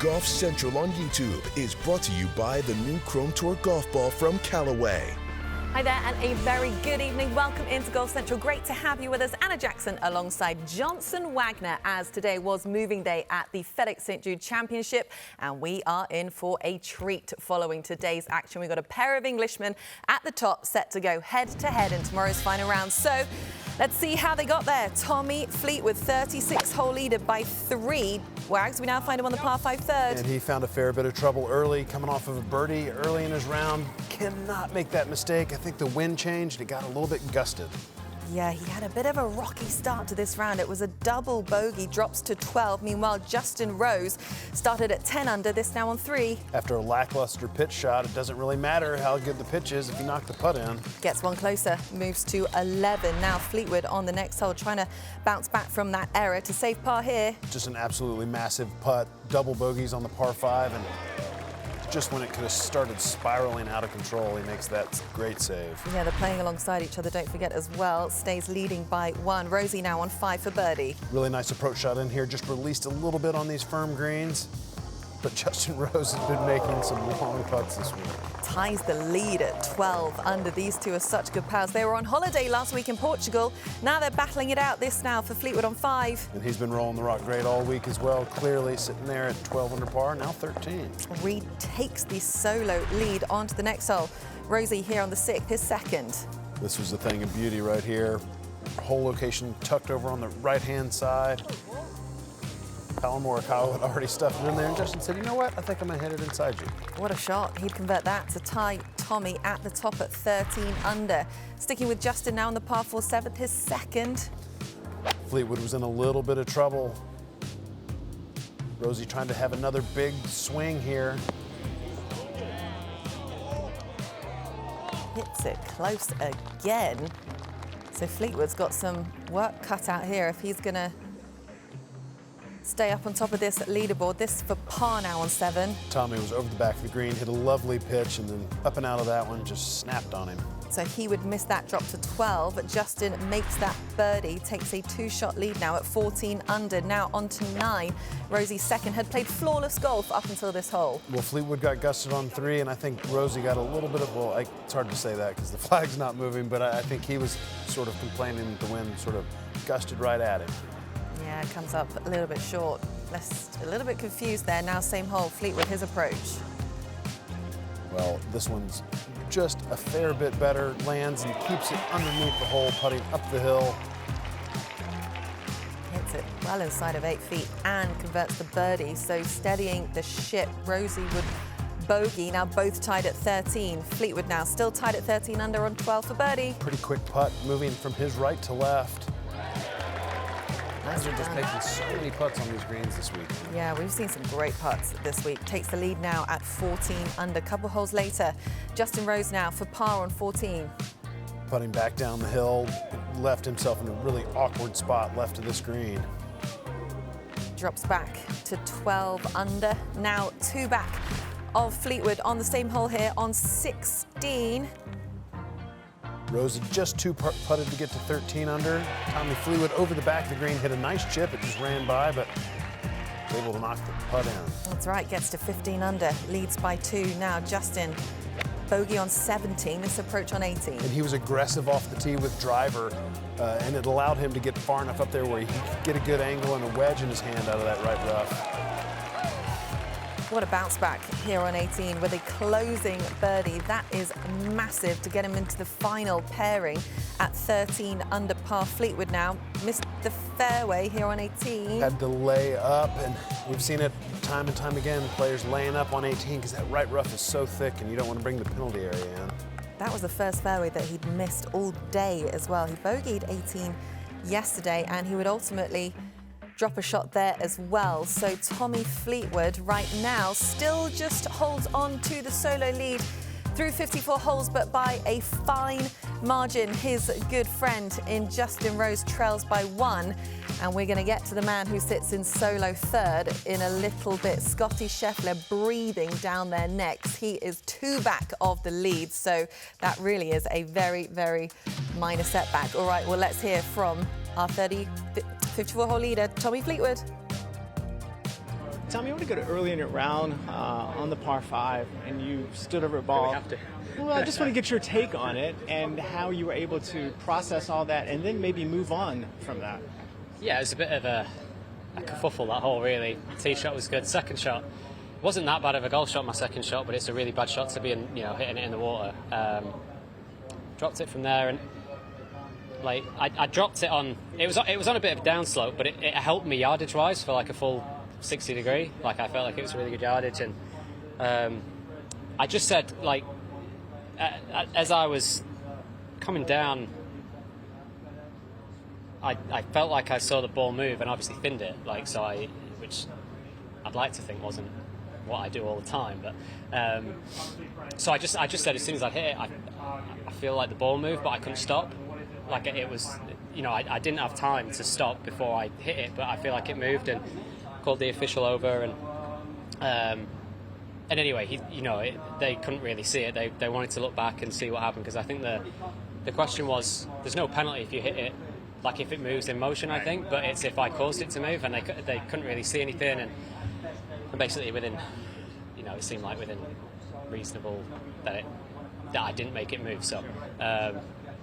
Golf Central on YouTube is brought to you by the new Chrome Tour golf ball from Callaway. Hi there and a very good evening. Welcome into Golf Central. Great to have you with us. Anna Jackson alongside Johnson Wagner, as today was moving day at the FedEx St. Jude Championship, and we are in for a treat following today's action. We've got a pair of Englishmen at the top set to go head to head in tomorrow's final round. So let's see how they got there. Tommy Fleetwood, 36-hole leader by 3. Wags, we now find him on the par 5 third. And he found a fair bit of trouble early, coming off of a birdie early in his round. Cannot make that mistake. I think the wind changed. It got a little bit gusted. Yeah, he had a bit of a rocky start to this round. It was a double bogey, drops to 12. Meanwhile, Justin Rose started at 10 under, this now on 3. After a lackluster pitch shot, it doesn't really matter how good the pitch is if you knock the putt in. Gets one closer, moves to 11. Now Fleetwood on the next hole, trying to bounce back from that error to save par here. Just an absolutely massive putt. Double bogeys on the par 5, and just when it could have started spiraling out of control, he makes that great save. Yeah, they're playing alongside each other, don't forget as well. Stays leading by 1. Rosie now on 5 for birdie. Really nice approach shot in here, just released a little bit on these firm greens. But Justin Rose has been making some long putts this week. Ties the lead at 12 under. These two are such good pals. They were on holiday last week in Portugal. Now they're battling it out. This now for Fleetwood on 5. And he's been rolling the rock great all week as well. Clearly sitting there at 12 under par, now 13. Reed takes the solo lead onto the next hole. Rosie here on the 6th, his second. This was a thing of beauty right here. Hole location tucked over on the right-hand side. Colin Morikawa had already stuffed it in there, and Justin said, you know what, I think I'm going to hit it inside you. What a shot. He'd convert that to tie Tommy at the top at 13 under. Sticking with Justin now on the par 4 7th, his second. Fleetwood was in a little bit of trouble. Rosie trying to have another big swing here. Hits it close again. So Fleetwood's got some work cut out here if he's going to stay up on top of this leaderboard. This for par now on 7. Tommy was over the back of the green, hit a lovely pitch, and then up and out of that one, just snapped on him. So he would miss that drop to 12, but Justin makes that birdie, takes a 2-shot lead now at 14 under, now on to 9. Rosie's second, had played flawless golf up until this hole. Well, Fleetwood got gusted on 3, and I think Rosie got a little bit of, well, it's hard to say that because the flag's not moving, but I think he was sort of complaining that the wind sort of gusted right at him. Yeah, it comes up a little bit short. Just a little bit confused there. Now same hole, Fleetwood, his approach. Well, this one's just a fair bit better. Lands and keeps it underneath the hole, putting up the hill. Hits it well inside of 8 feet and converts the birdie. So steadying the ship. Rosie would bogey, now both tied at 13. Fleetwood now still tied at 13 under on 12 for birdie. Pretty quick putt, moving from his right to left. Guys are just making so many putts on these greens this week. Yeah, we've seen some great putts this week. Takes the lead now at 14 under. Couple holes later, Justin Rose now for par on 14. Putting back down the hill, left himself in a really awkward spot left of this green. Drops back to 12 under. Now 2 back of Fleetwood on the same hole here on 16. Rose had just 2 putted to get to 13 under. Tommy Fleetwood over the back of the green, hit a nice chip. It just ran by, but was able to knock the putt in. That's right, gets to 15 under, leads by 2. Now Justin, bogey on 17, this approach on 18. And he was aggressive off the tee with driver, and it allowed him to get far enough up there where he could get a good angle and a wedge in his hand out of that right rough. What a bounce back here on 18 with a closing birdie. That is massive to get him into the final pairing at 13 under par. Fleetwood now missed the fairway here on 18. Had to lay up, and we've seen it time and time again, players laying up on 18 because that right rough is so thick and you don't want to bring the penalty area in. That was the first fairway that he'd missed all day as well. He bogeyed 18 yesterday, and he would ultimately drop a shot there as well. So Tommy Fleetwood right now still just holds on to the solo lead through 54 holes, but by a fine margin. His good friend in Justin Rose trails by 1. And we're going to get to the man who sits in solo third in a little bit. Scottie Scheffler breathing down their necks. He is 2 back of the lead, so that really is a very, very minor setback. All right, well, let's hear from our 54-hole leader, Tommy Fleetwood. Tommy, I want to go to early in your round on the par 5, and you stood over a ball. We have to. Well, I just want to get your take on it and how you were able to process all that and then maybe move on from that. Yeah, it was a bit of a kerfuffle, that hole, really. Tee shot was good. Second shot wasn't that bad of a golf shot, my second shot, but it's a really bad shot to be hitting it in the water. Dropped it from there, and like I dropped it on. It was on a bit of a downslope, but it helped me yardage wise for like a full 60 degree. Like I felt like it was really good yardage, and I just said, like, as I was coming down, I felt like I saw the ball move and obviously thinned it, like, which I'd like to think wasn't what I do all the time, but so I just said as soon as I hit it, I feel like the ball moved, but I couldn't stop. Like it was, I didn't have time to stop before I hit it, but I feel like it moved, and called the official over, and anyway, they couldn't really see it. They wanted to look back and see what happened, because I think the question was, there's no penalty if you hit it, like if it moves in motion, I think, but it's if I caused it to move, and they couldn't really see anything, and basically within, it seemed like within reasonable that I didn't make it move. So,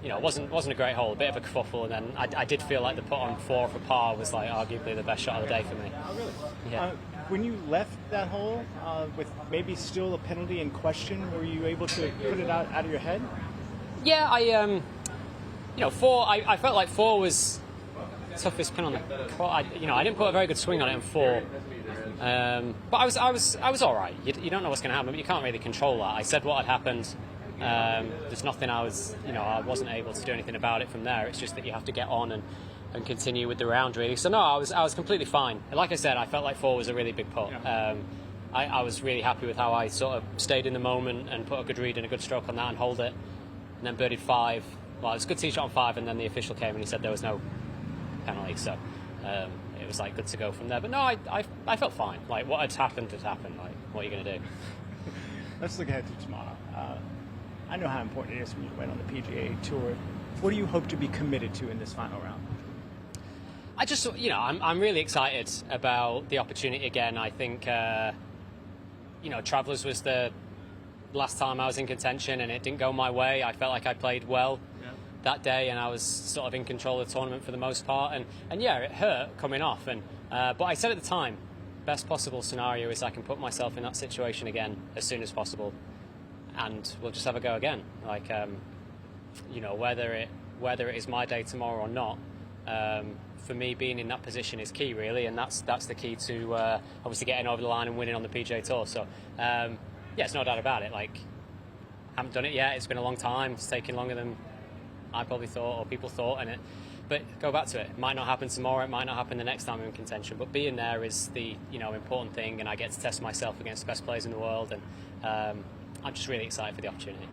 it wasn't a great hole, a bit of a kerfuffle, and then I did feel like the putt on 4 for par was like arguably the best shot of the day for me. Oh, really? Yeah. When you left that hole with maybe still a penalty in question, were you able to put it out of your head? Yeah, 4. I felt like 4 was the toughest pin on the court. I didn't put a very good swing on it in 4, but I was all right. You don't know what's going to happen, but you can't really control that. I said what had happened. There's nothing I wasn't able to do anything about it from there. It's just that you have to get on and continue with the round, really. So no, I was completely fine. Like I said, I felt like 4 was a really big putt. Yeah. I was really happy with how I sort of stayed in the moment and put a good read and a good stroke on that and hold it. And then birdied 5. Well, it was a good tee shot on 5, and then the official came and he said there was no penalty. So it was like good to go from there. But no, I felt fine. Like what had happened had happened. Like what are you going to do? Let's look ahead to tomorrow. I know how important it is for you to win on the PGA Tour. What do you hope to be committed to in this final round? I just, I'm really excited about the opportunity again. I think, Travelers was the last time I was in contention, and it didn't go my way. I felt like I played well that day, and I was sort of in control of the tournament for the most part. And yeah, it hurt coming off. But I said at the time, best possible scenario is I can put myself in that situation again as soon as possible, and we'll just have a go again. Like, whether it is my day tomorrow or not, for me, being in that position is key, really, and that's the key to obviously getting over the line and winning on the PGA Tour. So, it's no doubt about it. Like, haven't done it yet. It's been a long time. It's taking longer than I probably thought or people thought, but go back to it. It might not happen tomorrow. It might not happen the next time I'm in contention. But being there is the important thing, and I get to test myself against the best players in the world, and I'm just really excited for the opportunity.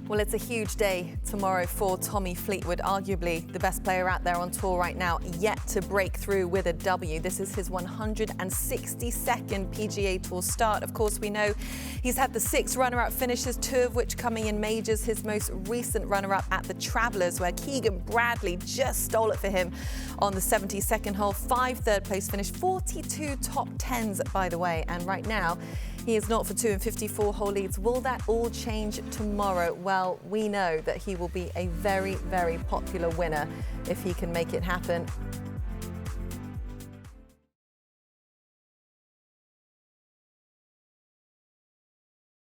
Well, it's a huge day tomorrow for Tommy Fleetwood, arguably the best player out there on tour right now, yet to break through with a W. This is his 162nd PGA Tour start. Of course, we know he's had the 6 runner-up finishes, 2 of which coming in majors. His most recent runner-up at the Travelers, where Keegan Bradley just stole it for him on the 72nd hole. 5 third-place finish, 42 top 10s, by the way. And right now, he is 0 for 2 in 54-hole leads. Will that all change tomorrow? Well, we know that he will be a very, very popular winner if he can make it happen.